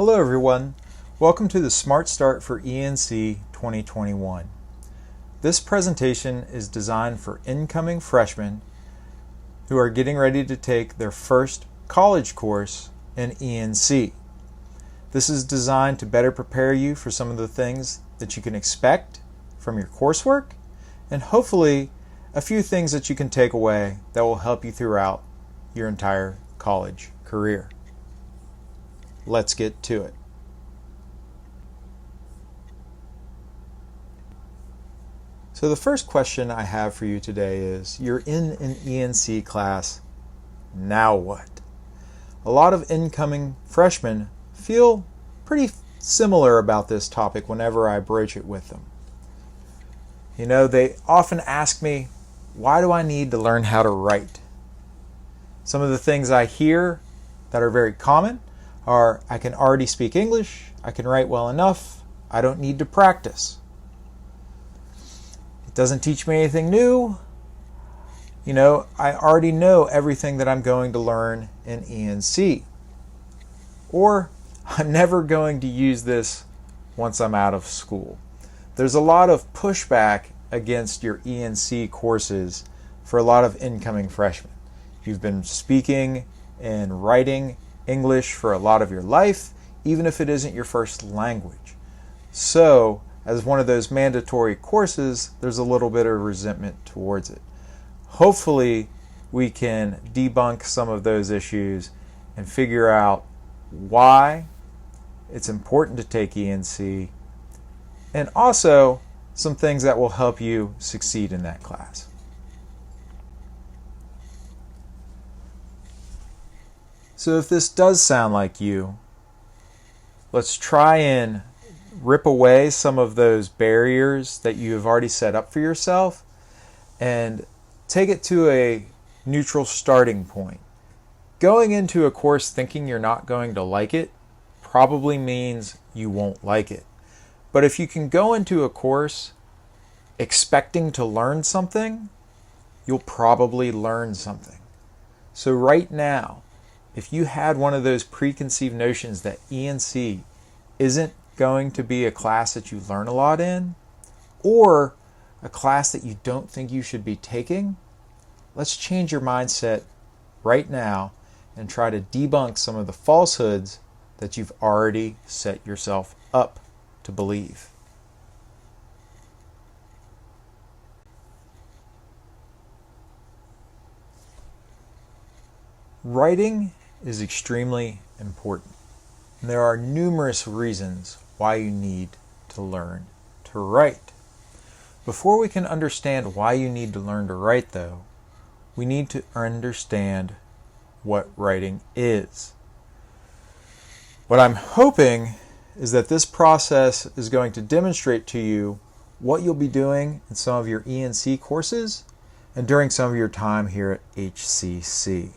Hello everyone, welcome to the SmartStart for ENC 2021. This presentation is designed for incoming freshmen who are getting ready to take their first college course in ENC. This is designed to better prepare you for some of the things that you can expect from your coursework and hopefully a few things that you can take away that will help you throughout your entire college career. Let's get to it. So the first question I have for you today is, you're in an ENC class, now what? A lot of incoming freshmen feel pretty similar about this topic whenever I broach it with them. You know, they often ask me, why do I need to learn how to write? Some of the things I hear that are very common are, I can already speak English, I can write well enough, I don't need to practice. It doesn't teach me anything new. You know, I already know everything that I'm going to learn in ENC. Or, I'm never going to use this once I'm out of school. There's a lot of pushback against your ENC courses for a lot of incoming freshmen. You've been speaking and writing English for a lot of your life, even if it isn't your first language. So, as one of those mandatory courses, there's a little bit of resentment towards it. Hopefully, we can debunk some of those issues and figure out why it's important to take ENC, and also some things that will help you succeed in that class. So if this does sound like you, let's try and rip away some of those barriers that you have already set up for yourself and take it to a neutral starting point. Going into a course thinking you're not going to like it probably means you won't like it. But if you can go into a course expecting to learn something, you'll probably learn something. So right now, if you had one of those preconceived notions that ENC isn't going to be a class that you learn a lot in, or a class that you don't think you should be taking, let's change your mindset right now and try to debunk some of the falsehoods that you've already set yourself up to believe. Writing is extremely important. And there are numerous reasons why you need to learn to write. Before we can understand why you need to learn to write, though, we need to understand what writing is. What I'm hoping is that this process is going to demonstrate to you what you'll be doing in some of your ENC courses and during some of your time here at HCC.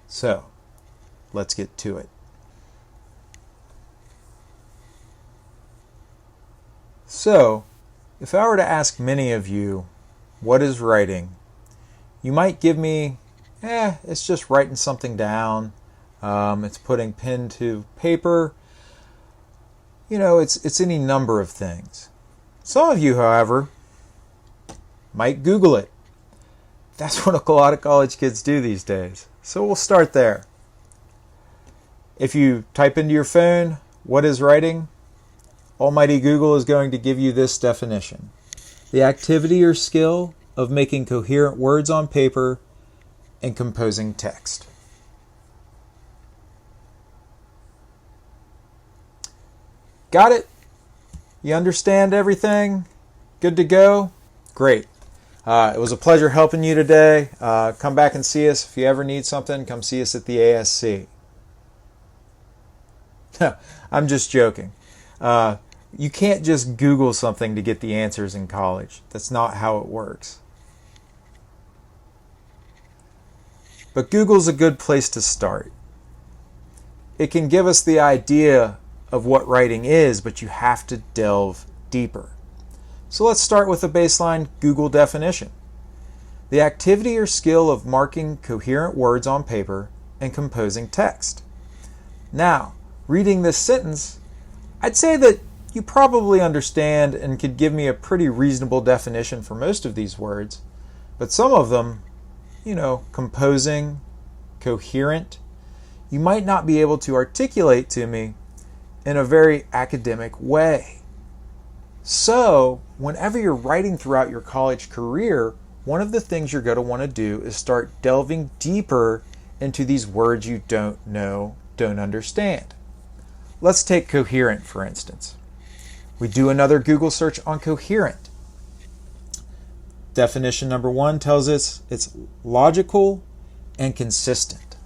So, let's get to it. So, if I were to ask many of you, what is writing? You might give me, it's just writing something down. It's putting pen to paper. You know, it's any number of things. Some of you, however, might Google it. That's what a lot of college kids do these days. So we'll start there. If you type into your phone, what is writing? Almighty Google is going to give you this definition: the activity or skill of making coherent words on paper and composing text. Got it? You understand everything? Good to go? Great. It was a pleasure helping you today. Come back and see us. If you ever need something, come see us at the ASC. I'm just joking. You can't just Google something to get the answers in college. That's not how it works. But Google's a good place to start. It can give us the idea of what writing is, but you have to delve deeper. So let's start with a baseline Google definition: the activity or skill of marking coherent words on paper and composing text. Now, reading this sentence, I'd say that you probably understand and could give me a pretty reasonable definition for most of these words, but some of them, composing, coherent, you might not be able to articulate to me in a very academic way. So, whenever you're writing throughout your college career, one of the things you're going to want to do is start delving deeper into these words you don't understand. Let's take coherent, for instance. We do another Google search on coherent. Definition number 1 tells us it's logical and consistent.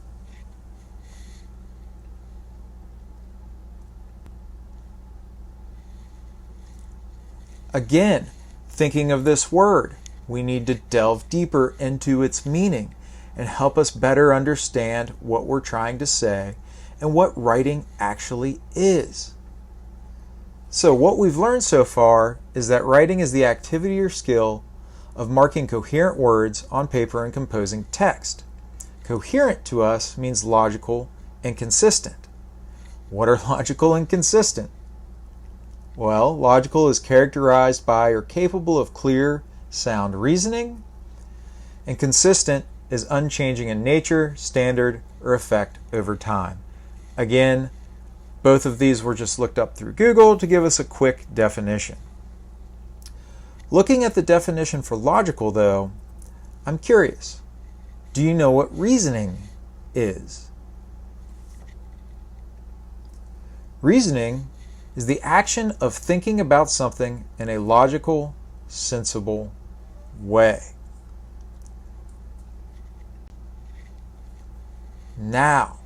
Again, thinking of this word, we need to delve deeper into its meaning and help us better understand what we're trying to say and what writing actually is. So what we've learned so far is that writing is the activity or skill of marking coherent words on paper and composing text. Coherent to us means logical and consistent. What are logical and consistent? Well, logical is characterized by or capable of clear, sound reasoning, and consistent is unchanging in nature, standard, or effect over time. Again, both of these were just looked up through Google to give us a quick definition. Looking at the definition for logical, though, I'm curious. Do you know what reasoning is? Reasoning is the action of thinking about something in a logical, sensible way. Now,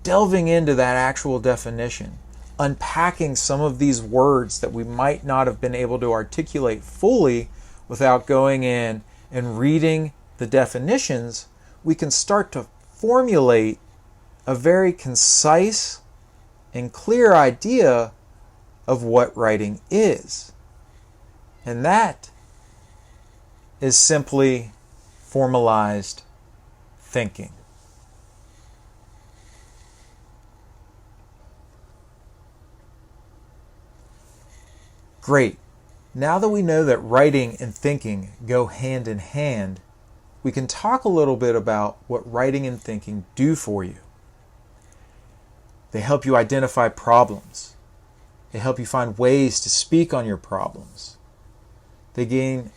delving into that actual definition, unpacking some of these words that we might not have been able to articulate fully without going in and reading the definitions, we can start to formulate a very concise and clear idea of what writing is. And that is simply formalized thinking. Great. Now that we know that writing and thinking go hand in hand, we can talk a little bit about what writing and thinking do for you. They help you identify problems. They help you find ways to speak on your problems. They gain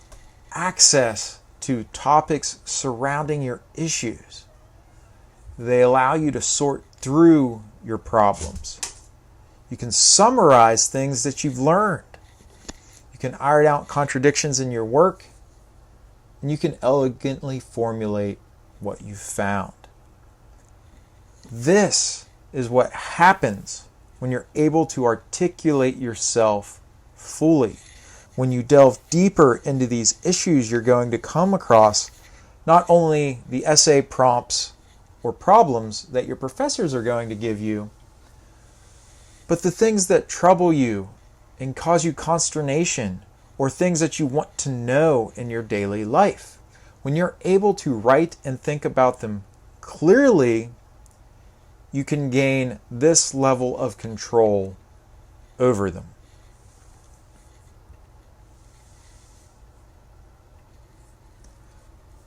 access to topics surrounding your issues. They allow you to sort through your problems. You can summarize things that you've learned. You can iron out contradictions in your work, and you can elegantly formulate what you've found. This is what happens when you're able to articulate yourself fully. When you delve deeper into these issues you're going to come across, not only the essay prompts or problems that your professors are going to give you, but the things that trouble you and cause you consternation, or things that you want to know in your daily life. When you're able to write and think about them clearly, you can gain this level of control over them.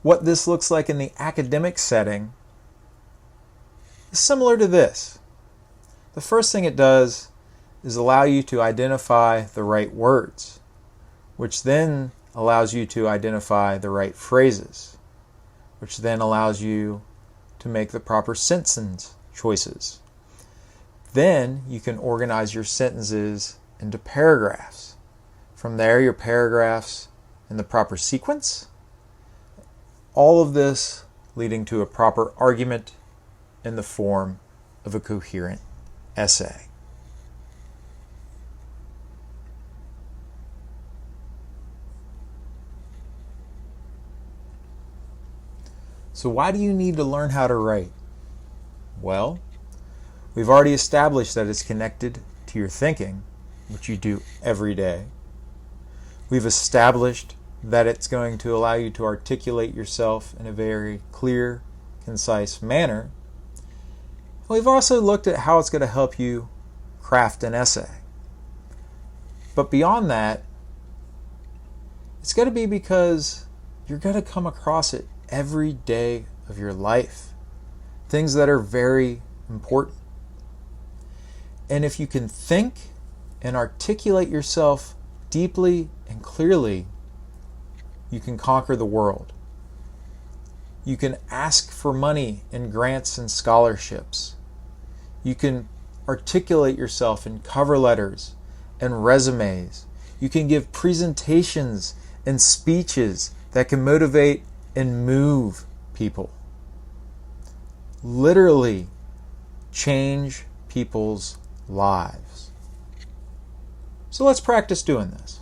What this looks like in the academic setting is similar to this. The first thing it does is allow you to identify the right words, which then allows you to identify the right phrases, which then allows you to make the proper sentence choices. Then you can organize your sentences into paragraphs. From there, your paragraphs in the proper sequence. All of this leading to a proper argument in the form of a coherent essay. So why do you need to learn how to write? Well, we've already established that it's connected to your thinking, which you do every day. We've established that it's going to allow you to articulate yourself in a very clear, concise manner. We've also looked at how it's going to help you craft an essay. But beyond that, it's going to be because you're going to come across it every day of your life. Things that are very important. And if you can think and articulate yourself deeply and clearly, you can conquer the world. You can ask for money and grants and scholarships. You can articulate yourself in cover letters and resumes. You can give presentations and speeches that can motivate and move people. Literally change people's lives. So let's practice doing this.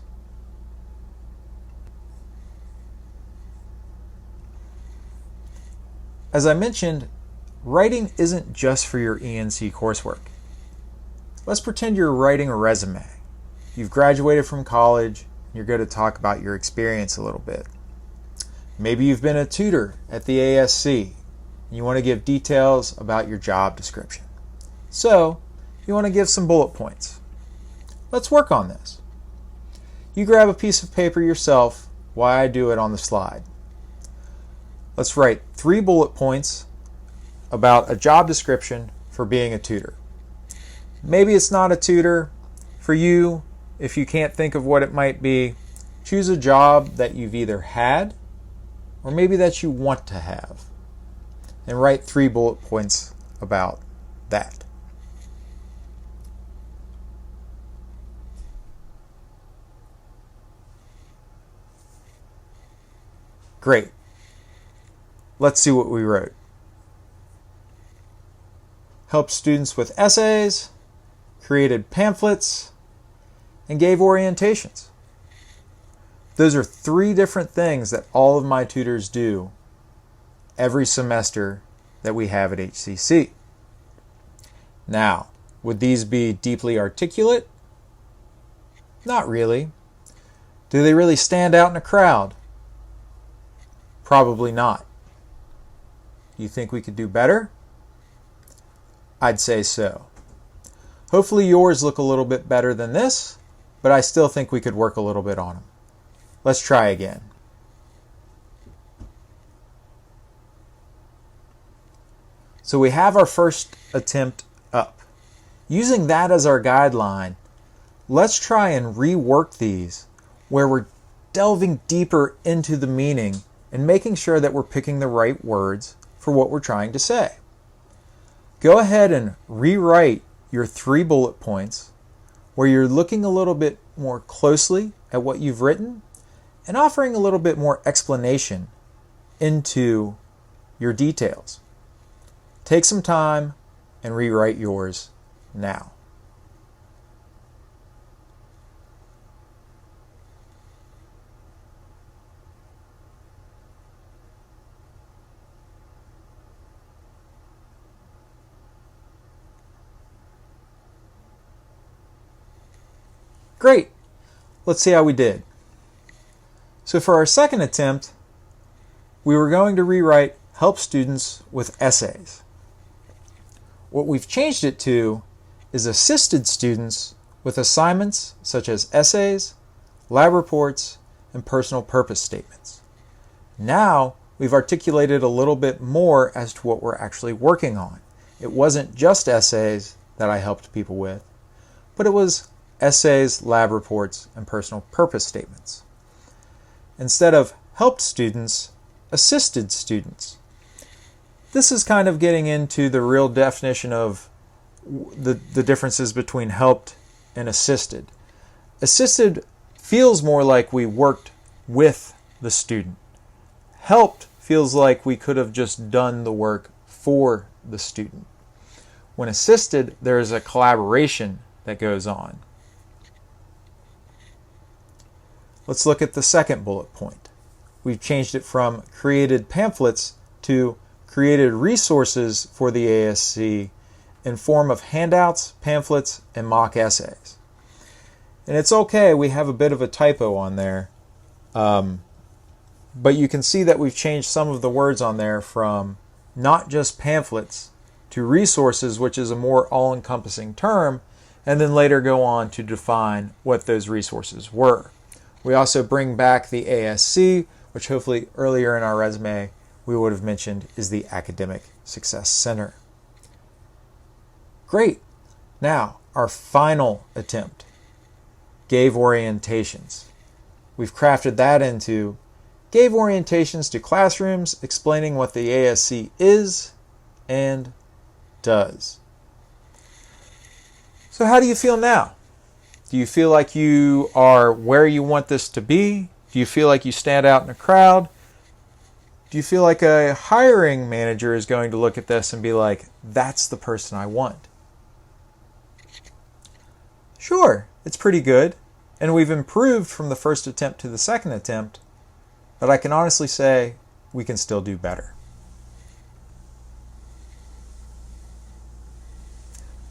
As I mentioned, writing isn't just for your ENC coursework. Let's pretend you're writing a resume. You've graduated from college, and you're going to talk about your experience a little bit. Maybe you've been a tutor at the ASC, and you want to give details about your job description. So, you want to give some bullet points. Let's work on this. You grab a piece of paper yourself while I do it on the slide. Let's write 3 bullet points about a job description for being a tutor. Maybe it's not a tutor. For you, if you can't think of what it might be, choose a job that you've either had or maybe that you want to have, and write 3 bullet points about that. Great. Let's see what we wrote. Helped students with essays, created pamphlets, and gave orientations. Those are 3 different things that all of my tutors do every semester that we have at HCC. Now, would these be deeply articulate? Not really. Do they really stand out in a crowd? Probably not. You think we could do better? I'd say so. Hopefully yours look a little bit better than this, but I still think we could work a little bit on them. Let's try again. So we have our first attempt up. Using that as our guideline, let's try and rework these where we're delving deeper into the meaning and making sure that we're picking the right words for what we're trying to say. Go ahead and rewrite your 3 bullet points where you're looking a little bit more closely at what you've written and offering a little bit more explanation into your details. Take some time and rewrite yours now. Great. Let's see how we did. So for our second attempt, we were going to rewrite help students with essays. What we've changed it to is assisted students with assignments such as essays, lab reports, and personal purpose statements. Now we've articulated a little bit more as to what we're actually working on. It wasn't just essays that I helped people with, but it was essays, lab reports, and personal purpose statements. Instead of helped students, assisted students. This is kind of getting into the real definition of the differences between helped and assisted. Assisted feels more like we worked with the student. Helped feels like we could have just done the work for the student. When assisted, there is a collaboration that goes on. Let's look at the second bullet point. We've changed it from created pamphlets to created resources for the ASC in form of handouts, pamphlets, and mock essays. And it's okay, we have a bit of a typo on there, but you can see that we've changed some of the words on there from not just pamphlets to resources, which is a more all-encompassing term, and then later go on to define what those resources were. We also bring back the ASC, which hopefully earlier in our resume we would have mentioned is the Academic Success Center. Great. Now, our final attempt, gave orientations. We've crafted that into gave orientations to classrooms explaining what the ASC is and does. So how do you feel now? Do you feel like you are where you want this to be? Do you feel like you stand out in a crowd? Do you feel like a hiring manager is going to look at this and be like, that's the person I want? Sure, it's pretty good, and we've improved from the first attempt to the second attempt, but I can honestly say we can still do better.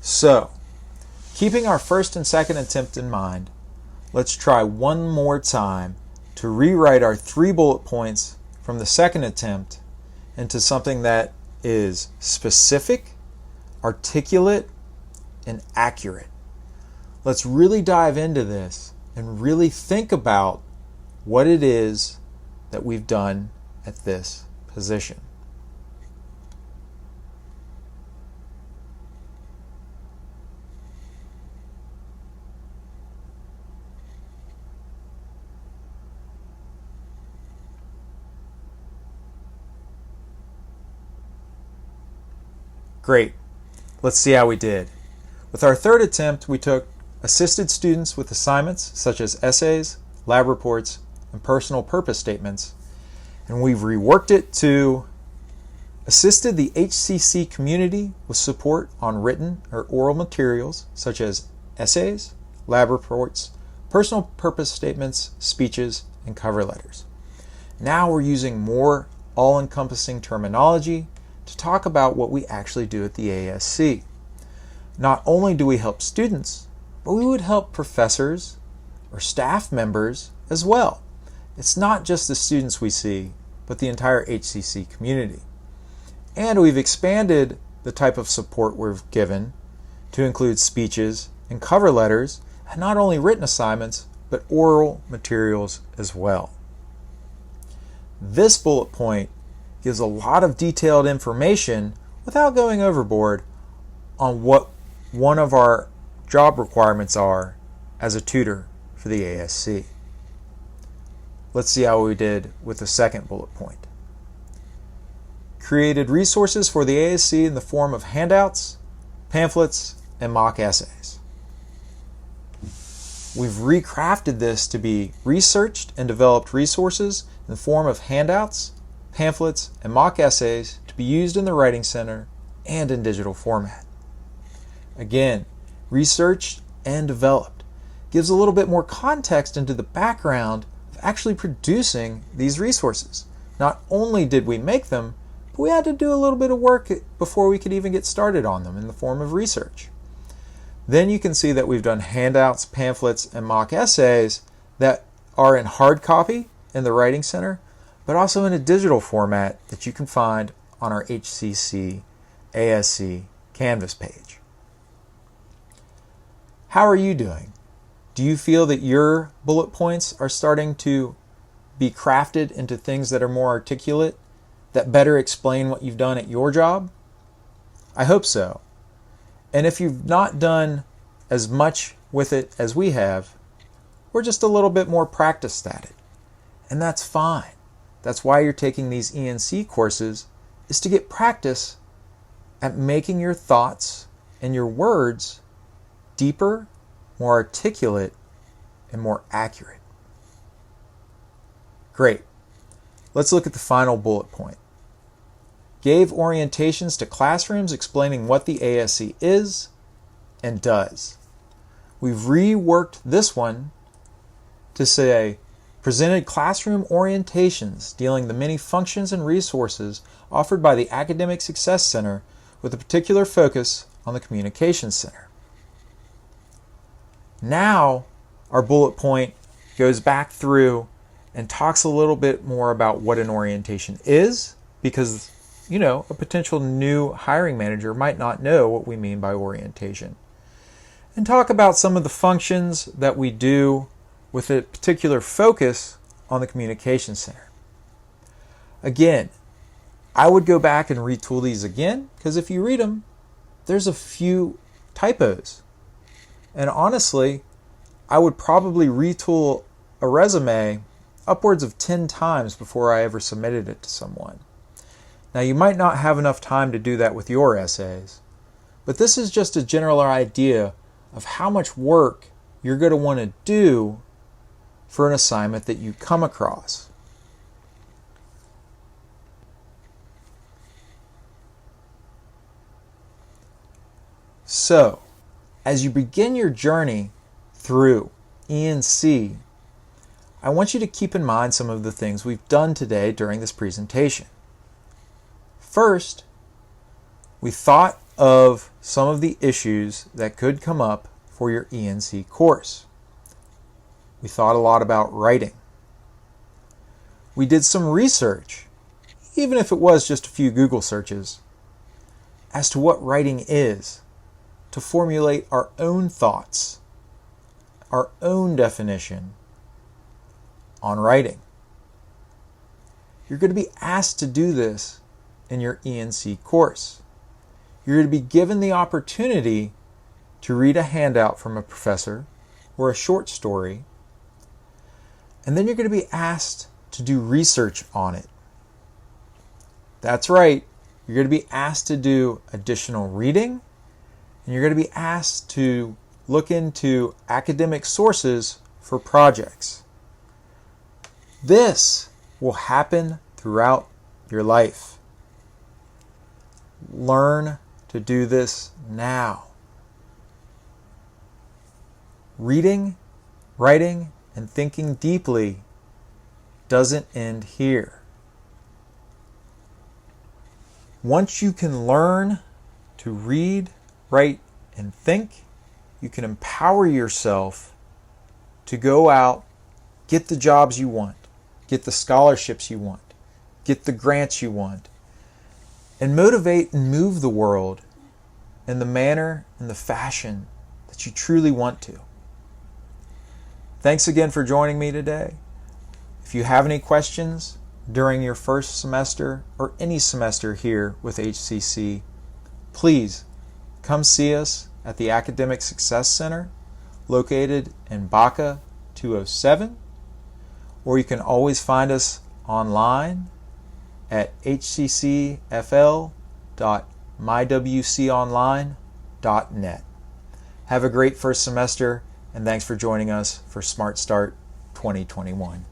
So, keeping our first and second attempt in mind, let's try one more time to rewrite our 3 bullet points from the second attempt into something that is specific, articulate, and accurate. Let's really dive into this and really think about what it is that we've done at this position. Great. Let's see how we did. With our third attempt, we assisted students with assignments such as essays, lab reports, and personal purpose statements, and we've reworked it to assisted the HCC community with support on written or oral materials such as essays, lab reports, personal purpose statements, speeches, and cover letters. Now we're using more all-encompassing terminology to talk about what we actually do at the ASC. Not only do we help students, but we would help professors or staff members as well. It's not just the students we see, but the entire HCC community. And we've expanded the type of support we've given to include speeches and cover letters, and not only written assignments, but oral materials as well. This bullet point gives a lot of detailed information without going overboard on what one of our job requirements are as a tutor for the ASC. Let's see how we did with the second bullet point. Created resources for the ASC in the form of handouts, pamphlets, and mock essays. We've recrafted this to be researched and developed resources in the form of handouts, pamphlets, and mock essays to be used in the Writing Center and in digital format. Again, researched and developed gives a little bit more context into the background of actually producing these resources. Not only did we make them, but we had to do a little bit of work before we could even get started on them in the form of research. Then you can see that we've done handouts, pamphlets, and mock essays that are in hard copy in the Writing Center, but also in a digital format that you can find on our HCC ASC Canvas page. How are you doing? Do you feel that your bullet points are starting to be crafted into things that are more articulate, that better explain what you've done at your job? I hope so. And if you've not done as much with it as we have, we're just a little bit more practiced at it. And that's fine. That's why you're taking these ENC courses, is to get practice at making your thoughts and your words deeper, more articulate, and more accurate. Great. Let's look at the final bullet point. Gave orientations to classrooms explaining what the ASC is and does. We've reworked this one to say, presented classroom orientations dealing the many functions and resources offered by the Academic Success Center with a particular focus on the Communications Center. Now, our bullet point goes back through and talks a little bit more about what an orientation is, because a potential new hiring manager might not know what we mean by orientation. And talk about some of the functions that we do with a particular focus on the communication center. Again, I would go back and retool these again, because if you read them, there's a few typos. And honestly, I would probably retool a resume upwards of 10 times before I ever submitted it to someone. Now, you might not have enough time to do that with your essays, but this is just a general idea of how much work you're going to want to do for an assignment that you come across. So, as you begin your journey through E&C, I want you to keep in mind some of the things we've done today during this presentation. First, we thought of some of the issues that could come up for your E&C course. We thought a lot about writing. We did some research, even if it was just a few Google searches, as to what writing is, to formulate our own thoughts, our own definition on writing. You're going to be asked to do this in your E&C course. You're going to be given the opportunity to read a handout from a professor or a short story, and then you're going to be asked to do research on it. That's right, you're going to be asked to do additional reading, and you're going to be asked to look into academic sources for projects. This will happen throughout your life. Learn to do this now. Reading, writing, and thinking deeply doesn't end here. Once you can learn to read, write, and think, you can empower yourself to go out, get the jobs you want, get the scholarships you want, get the grants you want, and motivate and move the world in the manner and the fashion that you truly want to. Thanks again for joining me today. If you have any questions during your first semester or any semester here with HCC, please come see us at the Academic Success Center located in Baca 207, or you can always find us online at hccfl.mywconline.net. Have a great first semester, and thanks for joining us for SmartStart 2021.